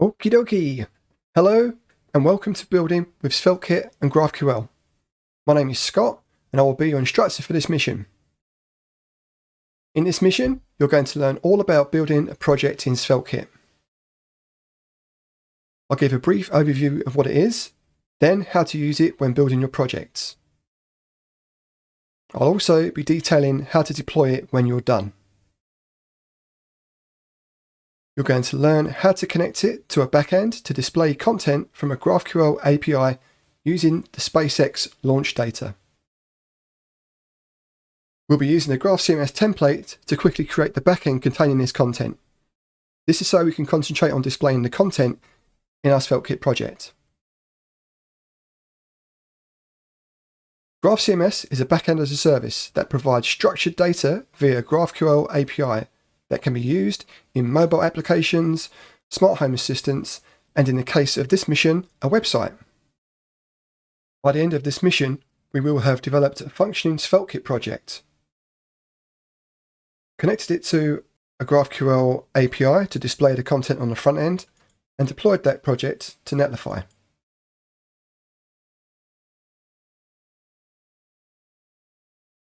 Okie dokie. Hello and welcome to Building with SvelteKit and GraphQL. My name is Scott and I will be your instructor for this mission. In this mission, you're going to learn all about building a project in SvelteKit. I'll give a brief overview of what it is, then how to use it when building your projects. I'll also be detailing how to deploy it when you're done. You're going to learn how to connect it to a backend to display content from a GraphQL API using the SpaceX launch data. We'll be using the GraphCMS template to quickly create the backend containing this content. This is so we can concentrate on displaying the content in our SvelteKit project. GraphCMS is a backend as a service that provides structured data via GraphQL API that can be used in mobile applications, smart home assistants, and in the case of this mission, a website. By the end of this mission, we will have developed a functioning SvelteKit project, connected it to a GraphQL API to display the content on the front end, and deployed that project to Netlify.